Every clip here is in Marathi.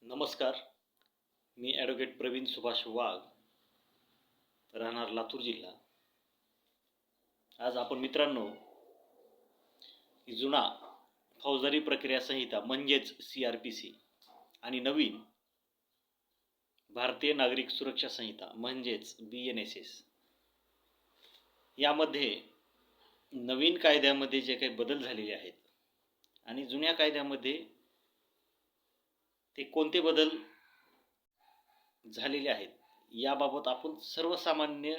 नमस्कार. मी ॲडव्होकेट प्रवीण सुभाष वाघ, राहणार लातूर जिल्हा. आज आपण मित्रांनो जुना फौजदारी प्रक्रिया संहिता म्हणजेच CRPC आणि नवीन भारतीय नागरिक सुरक्षा संहिता म्हणजेच BNSS यामध्ये नवीन कायद्यामध्ये जे काही बदल झालेले आहेत आणि जुन्या कायद्यामध्ये ते कोणते बदल झालेले आहेत याबाबत आपण सर्वसामान्य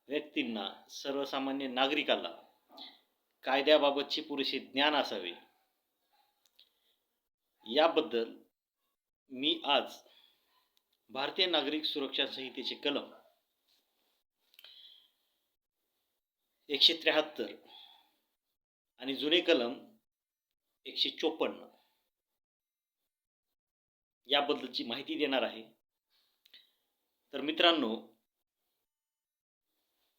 व्यक्तींना, सर्वसामान्य नागरिकाला कायद्याबाबतचे पुरेसे ज्ञान असावे याबद्दल मी आज भारतीय नागरिक सुरक्षा संहितेचे कलम 173 आणि जुने कलम 154 याबद्दलची माहिती देणार आहे. तर मित्रांनो,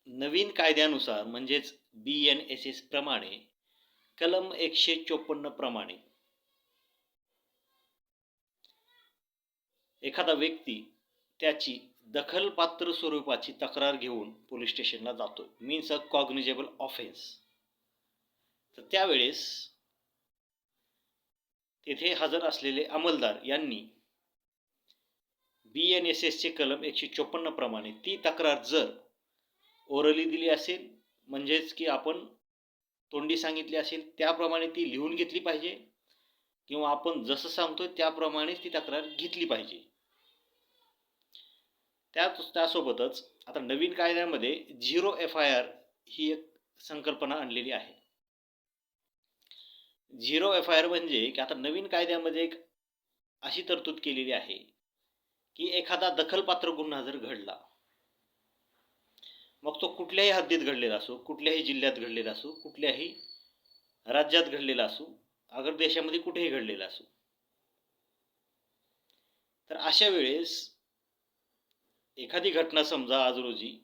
नवीन कायद्यानुसार म्हणजेच BNSS प्रमाणे कलम 154 प्रमाणे एखादा व्यक्ती त्याची दखलपात्र स्वरूपाची तक्रार घेऊन पोलीस स्टेशनला जातो, मीन्स अ कॉग्निजेबल ऑफेन्स. तर त्यावेळेस तेथे हजर असलेले अंमलदार यांनी BNSS चे कलम 154 प्रमाणे ती तक्रार जर ओरली दिली असेल, म्हणजेच की आपण तोंडी सांगितली असेल, त्याप्रमाणे ती लिहून घेतली पाहिजे, किंवा आपण जसं सांगतोय त्याप्रमाणे ती तक्रार घेतली पाहिजे. त्यासोबतच आता नवीन कायद्यामध्ये 0 FIR ही एक संकल्पना आणलेली आहे. 0 FIR म्हणजे की आता नवीन कायद्यामध्ये एक अशी तरतूद केलेली आहे की एखादा दखलपात्र गुन्हा जर घडला, मग तो कुठल्याही हद्दीत घडलेला असो, कुठल्याही जिल्ह्यात घडलेला असो, कुठल्याही राज्यात घडलेला असो, अगर देशामध्ये कुठेही घडलेला असो, तर अशा वेळेस एखादी घटना समजा आज रोजी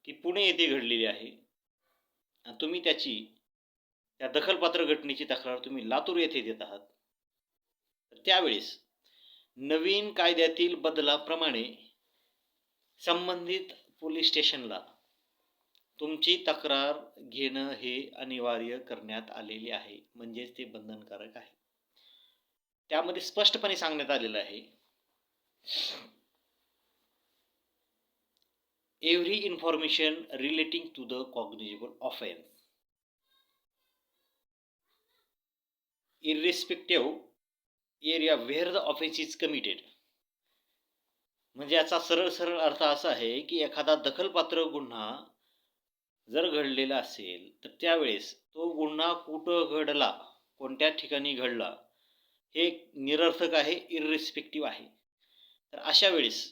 ती पुणे येथे घडलेली आहे आणि तुम्ही त्या दखलपात्र घटनेची तक्रार तुम्ही लातूर येथे देत आहात, तर त्यावेळेस नवीन कायद्यातील बदलाप्रमाणे संबंधित पोलीस स्टेशनला तुमची तक्रार घेणं हे अनिवार्य करण्यात आलेले आहे, म्हणजेच ते बंधनकारक आहे. त्यामध्ये स्पष्टपणे सांगण्यात आलेलं आहे, every information relating to the cognizable offence irrespective area where the offence is committed. म्हणजे याचा सरळ अर्थ असा आहे की एखादा दखलपात्र गुन्हा जर घडलेला असेल, तर त्यावेळेस तो गुन्हा कुठं घडला, कोणत्या ठिकाणी घडला, हे निरर्थक आहे, इररिस्पेक्टिव्ह आहे. तर अशा वेळेस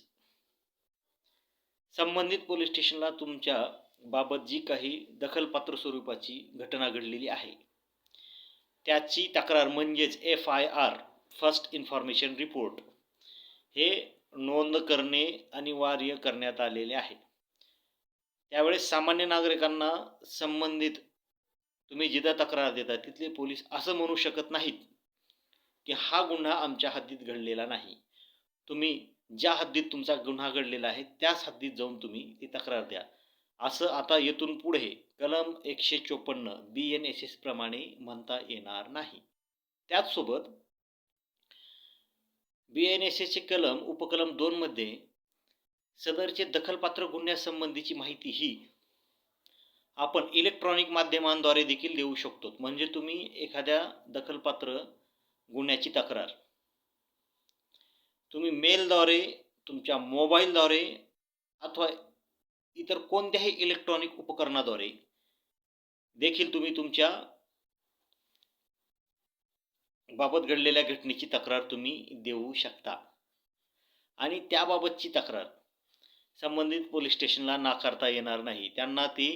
संबंधित पोलीस स्टेशनला तुमच्या बाबत जी काही दखलपात्र स्वरूपाची घटना घडलेली आहे त्याची तक्रार म्हणजेच FIR, फर्स्ट इन्फॉर्मेशन रिपोर्ट, हे नोंद करणे अनिवार्य करण्यात आलेले आहे. त्यावेळेस सामान्य नागरिकांना संबंधित तुम्ही जिथं तक्रार देता तिथले पोलीस असं म्हणू शकत नाहीत की हा गुन्हा आमच्या हद्दीत घडलेला नाही, तुम्ही ज्या हद्दीत तुमचा गुन्हा घडलेला आहे त्याच हद्दीत जाऊन तुम्ही ती तक्रार द्या, असं आता येथून पुढे कलम 154 BNSS प्रमाणे म्हणता येणार नाही. त्याचसोबत BNSS चे कलम उपकलम 2 मध्ये सदरचे दखलपात्र गुन्ह्यासंबंधीची माहिती ही आपण इलेक्ट्रॉनिक माध्यमांद्वारे देखील देऊ शकतो. म्हणजे तुम्ही एखाद्या दखलपात्र गुन्ह्याची तक्रार तुम्ही मेलद्वारे, तुमच्या मोबाईलद्वारे अथवा इतर कोणत्याही इलेक्ट्रॉनिक उपकरणाद्वारे देखील तुम्ही तुमच्या बाबत घडलेल्या घटनेची तक्रार तुम्ही देऊ शकता. आणि त्याबाबतची तक्रार संबंधित पोलीस स्टेशनला नाकारता येणार नाही. त्यांना ती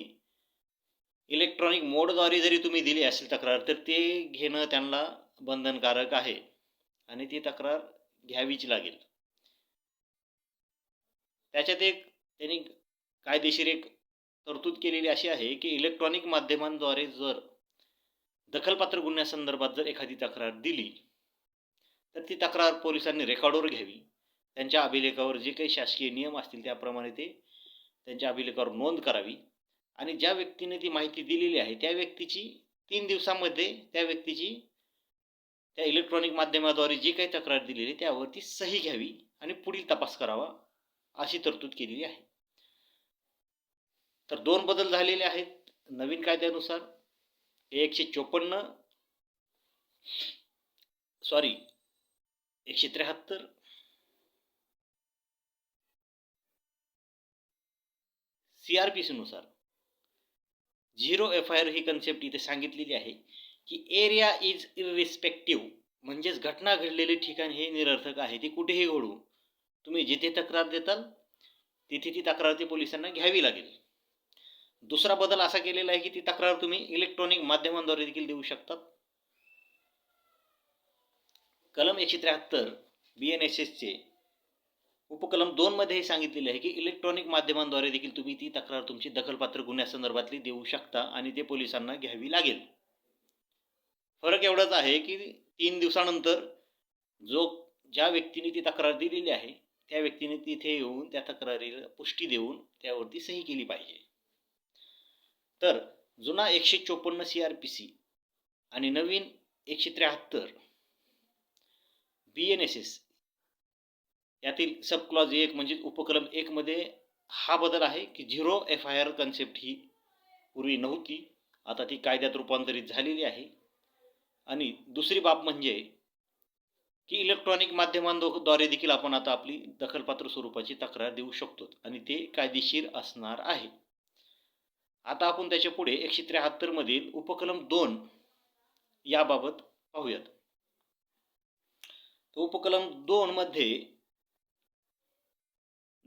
इलेक्ट्रॉनिक मोडद्वारे जरी तुम्ही दिली असेल तक्रार, तर ते घेणं त्यांना बंधनकारक आहे आणि ती तक्रार घ्यावीच लागेल. त्याच्यात त्यांनी कायदेशीर एक तरतूद केलेली अशी आहे की इलेक्ट्रॉनिक माध्यमांद्वारे जर दखलपात्र गुन्ह्यासंदर्भात जर एखादी तक्रार दिली तर ती तक्रार पोलिसांनी रेकॉर्डवर घ्यावी. त्यांच्या अभिलेखावर जे काही शासकीय नियम असतील त्याप्रमाणे ते त्यांच्या अभिलेखावर नोंद करावी आणि ज्या व्यक्तीने ती माहिती दिलेली आहे त्या व्यक्तीची 3 दिवसामध्ये त्या इलेक्ट्रॉनिक माध्यमाद्वारे जी काही तक्रार दिलेली त्यावरती सही घ्यावी आणि पुढील तपास करावा अशी तरतूद केलेली आहे. तर 2 बदल झालेले आहेत नवीन कायद्यानुसार. 173 CRPC नुसार 0 FIR ही कन्सेप्ट इथे सांगितलेली आहे की एरिया इज इररिस्पेक्टिव्ह, म्हणजेच घटना घडलेले ठिकाण हे निरर्थक आहे. ती कुठेही घडू, तुम्ही जिथे तक्रार देताल तिथे ती तक्रार ते पोलिसांना घ्यावी लागेल. दुसरा बदल असा केलेला आहे की ती तक्रार तुम्ही इलेक्ट्रॉनिक माध्यमांद्वारे देखील देऊ शकतात. कलम 173 BNSS चे उपकलम 2 मध्ये सांगितलेले आहे की इलेक्ट्रॉनिक माध्यमांद्वारे देखील तुम्ही ती तक्रार तुमची दखलपात्र गुन्ह्यासंदर्भातली देऊ शकता आणि ते पोलिसांना घ्यावी लागेल. फरक एवढाच आहे की 3 दिवसानंतर ज्या व्यक्तीने ती तक्रार दिलेली आहे त्या व्यक्तीने तिथे येऊन त्या तक्रारीला पुष्टी देऊन त्यावरती सही केली पाहिजे. तर जुना 154 CRPC आणि नवीन 173 BNSS यातील सब क्लॉज 1 म्हणजे उपकलम 1 मध्ये हा बदल आहे की 0 FIR कन्सेप्ट ही पूर्वी नव्हती, आता ती कायद्यात रूपांतरित झालेली आहे. आणि दुसरी बाब म्हणजे की इलेक्ट्रॉनिक माध्यमांद्वारे देखील आपण आता आपली दखलपात्र स्वरूपाची तक्रार देऊ शकतो आणि ते कायदेशीर असणार आहे. आता आपण त्याच्या पुढे 173 मधील उपकलम 2 याबाबत पाहूयात. तो उपकलम 2 मध्ये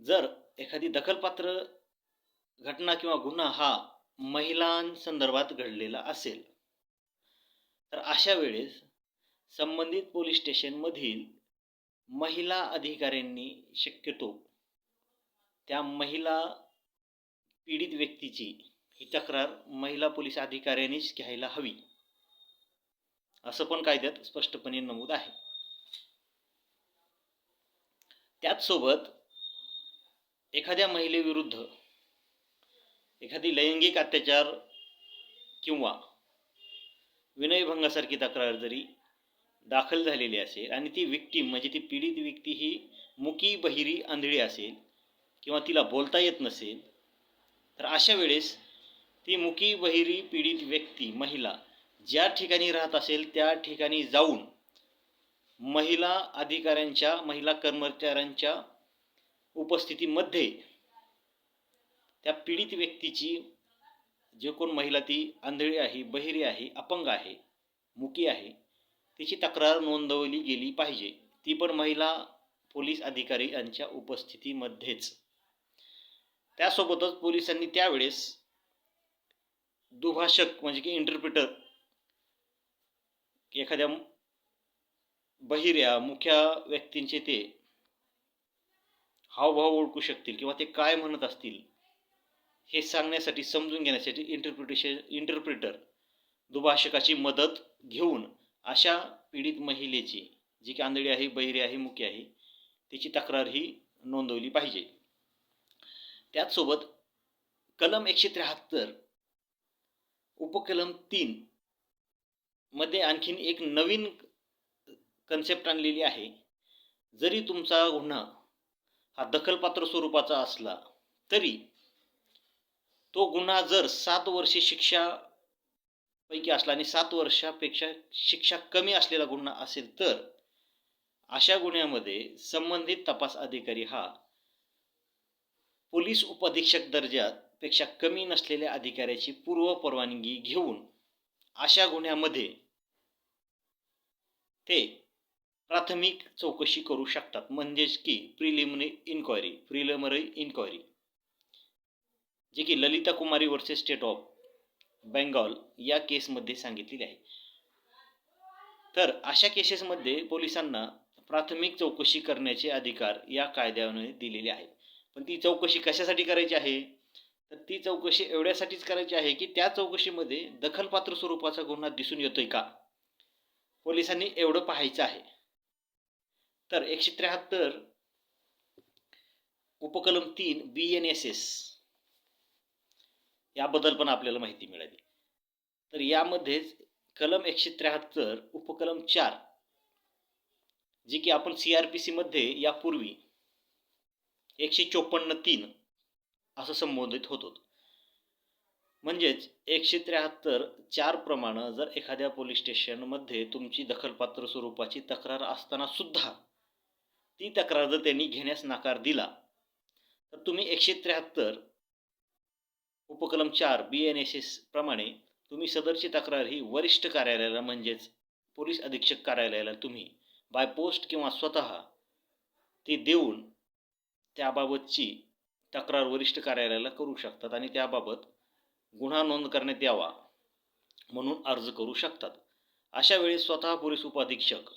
जर एखादी दखलपात्र घटना किंवा गुन्हा हा महिलांसंदर्भात घडलेला असेल तर अशा वेळेस संबंधित पोलीस स्टेशनमधील महिला अधिकाऱ्यांनी शक्यतो त्या महिला पीडित व्यक्तीची ही तक्रार महिला पोलीस अधिकाऱ्यांनीच घ्यायला हवी असं पण कायद्यात स्पष्टपणे नमूद आहे. त्याचसोबत एखाद्या महिलेविरुद्ध एखादी लैंगिक अत्याचार किंवा विनयभंगासारखी तक्रार जरी दाखल झालेली असेल आणि ती विक्टीम म्हणजे ती पीडित व्यक्ती ही मुकी बहिरी आंधळी असेल किंवा तिला बोलता येत नसेल तर अशा वेळेस ती मुकी बहिरी पीडित व्यक्ती महिला ज्या ठिकाणी राहत असेल त्या ठिकाणी जाऊन महिला अधिकाऱ्यांच्या महिला कर्मचाऱ्यांच्या उपस्थितीमध्ये त्या पीडित व्यक्तीची जे कोण महिला ती आंधळी आहे, बहिरी आहे, अपंग आहे, मुकी आहे तिची तक्रार नोंदवली गेली पाहिजे, ती पण महिला पोलीस अधिकारी यांच्या उपस्थितीमध्येच. त्यासोबतच पोलिसांनी त्यावेळेस दुभाषक म्हणजे की इंटरप्रिटर एखाद्या बहिऱ्या मुख्या व्यक्तींचे ते हावभाव ओळखू शकतील किंवा ते काय म्हणत असतील हे सांगण्यासाठी समजून घेण्यासाठी इंटरप्रिटर दुभाषकाची मदत घेऊन अशा पीडित महिलेची जी की आंधळी आहे, बहिरी आहे, मुकी आहे तिची तक्रार ही नोंदवली पाहिजे. त्याचसोबत कलम 173 उपकलम 3 मध्ये आणखीन एक नवीन कन्सेप्ट आणलेली आहे. जरी तुमचा गुन्हा हा दखलपात्र स्वरूपाचा असला तरी तो गुन्हा जर 7 वर्षे शिक्षा पैकी असला आणि 7 वर्षापेक्षा शिक्षा कमी असलेला गुन्हा असेल तर अशा गुन्ह्यामध्ये संबंधित तपास अधिकारी हा पोलीस उपअधीक्षक दर्जापेक्षा कमी नसलेल्या अधिकाऱ्याची पूर्व परवानगी घेऊन अशा गुन्ह्यामध्ये ते प्राथमिक चौकशी करू शकतात, म्हणजेच की प्रिलिमिनरी इन्क्वायरी जे की ललिता कुमारी वर्सेस स्टेट ऑफ बेंगॉल या केसमध्ये सांगितलेली आहे. तर अशा केसेसमध्ये पोलिसांना प्राथमिक चौकशी करण्याचे अधिकार या कायद्याने दिलेले आहेत. पण ती चौकशी कशासाठी करायची आहे तर ती चौकशी एवढ्यासाठीच करायची आहे की त्या चौकशीमध्ये दखलपात्र स्वरूपाचा गुन्हा दिसून येतोय का पोलिसांनी एवढं पाहायचं आहे. तर 173 उपकलम 3 BNSS याबद्दल पण आपल्याला माहिती मिळाली. तर यामध्येच कलम 173 उपकलम 4 जी की आपण CRPC मध्ये यापूर्वी 154(3) असं संबोधित होतो. म्हणजेच 173(4) प्रमाणे जर एखाद्या पोलीस स्टेशनमध्ये तुमची दखलपात्र स्वरूपाची तक्रार असताना सुद्धा ती तक्रार जर त्यांनी घेण्यास नकार दिला तर तुम्ही 173 उपकलम 4 BNSS प्रमाणे तुम्ही सदरची तक्रार ही वरिष्ठ कार्यालयाला म्हणजेच पोलीस अधीक्षक कार्यालयाला तुम्ही बाय पोस्ट किंवा स्वतः ती देऊन त्याबाबतची तक्रार वरिष्ठ कार्यालयाला करू शकतात आणि त्याबाबत गुन्हा नोंद करण्यात यावा म्हणून अर्ज करू शकतात. अशा वेळी स्वतः पोलीस उपअधीक्षक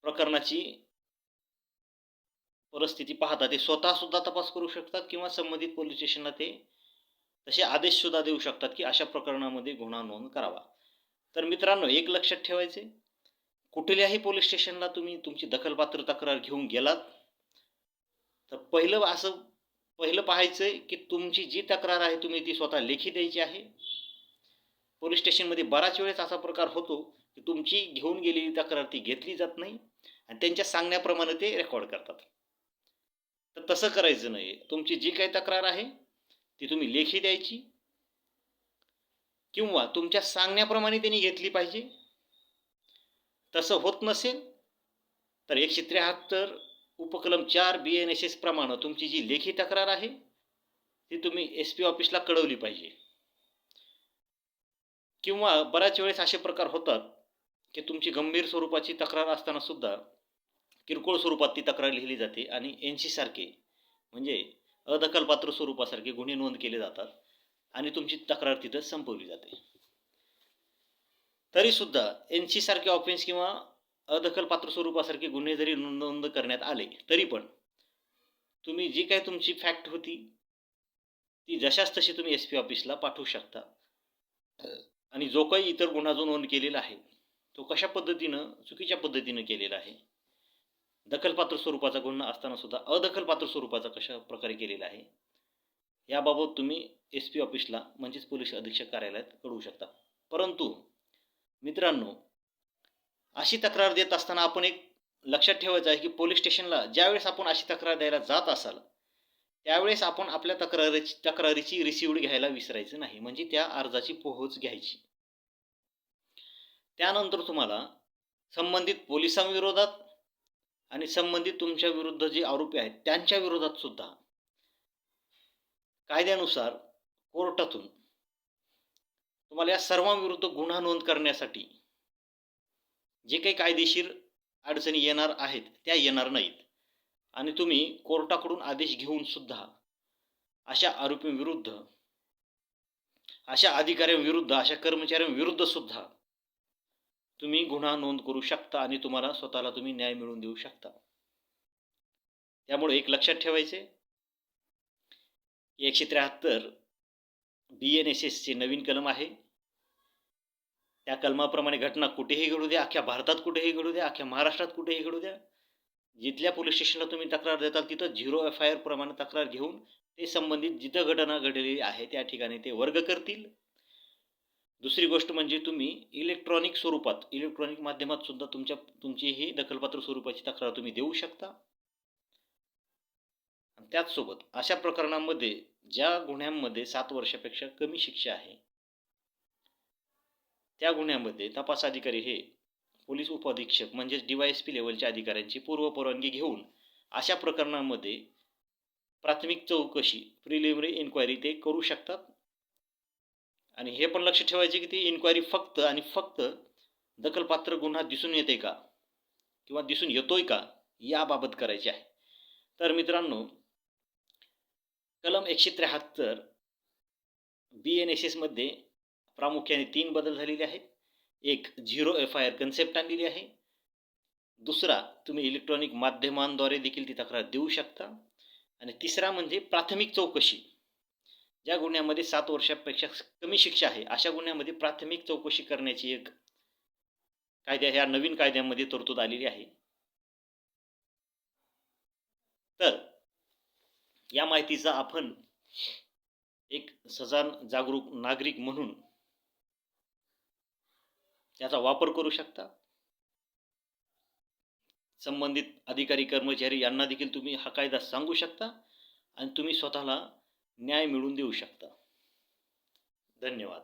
प्रकरणाची परिस्थिती पाहता ते स्वतः सुद्धा तपास करू शकतात किंवा संबंधित पोलीस स्टेशनला ते तसे आदेश सुद्धा देऊ शकतात की अशा प्रकरणामध्ये गुन्हा नोंद करावा. तर मित्रांनो, एक लक्षात ठेवायचे, कुठल्याही पोलीस स्टेशनला तुम्ही तुमची दखलपात्र तक्रार घेऊन गेलात तर पहिलं पाहायचं की तुमची जी तक्रार आहे तुम्ही ती स्वतः लेखी द्यायची आहे. पोलीस स्टेशनमध्ये बराच वेळेस असा प्रकार होतो की तुमची घेऊन गेलेली तक्रार ती घेतली जात नाही आणि त्यांच्या सांगण्याप्रमाणे ते रेकॉर्ड करतात. तर तसं करायचं नाही. तुमची जी काही तक्रार आहे ती तुम्ही लेखी द्यायची किंवा तुमच्या सांगण्याप्रमाणे त्यांनी घेतली पाहिजे. तसं होत नसेल तर 173 उपकलम 4 BNSS प्रमाणे तुमची जी लेखी तक्रार आहे ती तुम्ही SP ऑफिसला कळवली पाहिजे. किंवा बऱ्याच वेळेस असे प्रकार होतात की तुमची गंभीर स्वरूपाची तक्रार असताना सुद्धा किरकोळ स्वरूपात ती तक्रार लिहिली जाते आणि NC सारखे म्हणजे अदखलपात्र स्वरूपासारखे गुन्हे नोंद केले जातात आणि तुमची तक्रार तिथं संपवली जाते. तरी सुद्धा NC सारखे ऑफेन्स किंवा अदखलपात्र स्वरूपासारखे गुन्हे जरी नोंद करण्यात आले तरी पण तुम्ही जी काही तुमची फॅक्ट होती ती जशाच तशी तुम्ही SP ऑफिसला पाठवू शकता आणि जो काही इतर गुन्हा जो नोंद केलेला आहे तो कशा पद्धतीनं चुकीच्या पद्धतीनं केलेला आहे, दखलपात्र स्वरूपाचा गुन्हा असताना सुद्धा अदखलपात्र स्वरूपाचा कशा प्रकारे केलेला आहे याबाबत तुम्ही SP ऑफिसला म्हणजेच पोलीस अधीक्षक कार्यालयात कळवू शकता. परंतु मित्रांनो, अशी तक्रार देत असताना आपण एक लक्षात ठेवायचं आहे की पोलीस स्टेशनला ज्यावेळेस आपण अशी तक्रार द्यायला जात असाल त्यावेळेस आपण आपल्या तक्रारीची रिसिव्ड घ्यायला विसरायचं नाही, म्हणजे त्या अर्जाची पोहोच घ्यायची. त्यानंतर तुम्हाला संबंधित पोलिसांविरोधात आणि संबंधित तुमच्या विरुद्ध जे आरोपी आहेत त्यांच्या विरोधात सुद्धा कायद्यानुसार कोर्टातून तुम्हाला या सर्वांविरुद्ध गुन्हा नोंद करण्यासाठी जे काही कायदेशीर अडचणी येणार आहेत त्या येणार नाहीत आणि तुम्ही कोर्टाकडून आदेश घेऊन सुद्धा अशा आरोपींविरुद्ध, अशा अधिकाऱ्यांविरुद्ध, अशा कर्मचाऱ्यांविरुद्ध सुद्धा तुम्ही गुन्हा नोंद करू शकता आणि तुम्हाला स्वतःला तुम्ही न्याय मिळवून देऊ शकता. त्यामुळे एक लक्षात ठेवायचे, 173 BNSS चे नवीन कलम आहे. त्या कलमाप्रमाणे घटना कुठेही घडू द्या, अख्ख्या भारतात कुठेही घडू द्या, अख्ख्या महाराष्ट्रात कुठेही घडू द्या, जिथल्या पोलीस स्टेशनला तुम्ही तक्रार देताल तिथं 0 FIR प्रमाणे तक्रार घेऊन ते संबंधित जिथं घटना घडलेली आहे त्या ठिकाणी ते वर्ग करतील. दुसरी गोष्ट म्हणजे तुम्ही इलेक्ट्रॉनिक स्वरूपात, इलेक्ट्रॉनिक माध्यमात सुद्धा तुमची ही दखलपात्र स्वरूपाची तक्रार तुम्ही देऊ शकता. त्याचसोबत अशा प्रकरणांमध्ये ज्या गुन्ह्यांमध्ये 7 वर्षापेक्षा कमी शिक्षा आहे त्या गुन्ह्यामध्ये तपास अधिकारी हे पोलीस उपअधीक्षक म्हणजेच DYSP लेवलच्या अधिकाऱ्यांची पूर्व परवानगी घेऊन अशा प्रकरणांमध्ये प्राथमिक चौकशी, प्रिलिमिनरी इन्क्वायरी ते करू शकतात. आणि हे पण लक्ष ठेवायचे की ती इन्क्वायरी फक्त आणि फक्त दखलपात्र गुन्हा दिसून येते का किंवा दिसून येतोय का याबाबत करायची आहे. तर मित्रांनो, कलम 173 BNSS मध्ये प्रामुख्याने 3 बदल झालेले आहेत. एक 0 FIR कन्सेप्ट आणलेली आहे. दुसरा, तुम्ही इलेक्ट्रॉनिक माध्यमांद्वारे देखील ती तक्रार देऊ शकता. आणि तिसरा म्हणजे प्राथमिक चौकशी. ज्या गुन्ह्यामध्ये 7 वर्षापेक्षा कमी शिक्षा आहे अशा गुन्ह्यामध्ये प्राथमिक चौकशी करण्याची एक ह्या नवीन कायद्यामध्ये तरतूद आलेली आहे. तर या माहितीचा आपण एक सजाग जागरूक नागरिक म्हणून याचा वापर करू शकता. संबंधित अधिकारी कर्मचारी यांना देखील तुम्ही हा कायदा सांगू शकता आणि तुम्ही स्वतःला न्याय मिळवून देऊ शकता. धन्यवाद.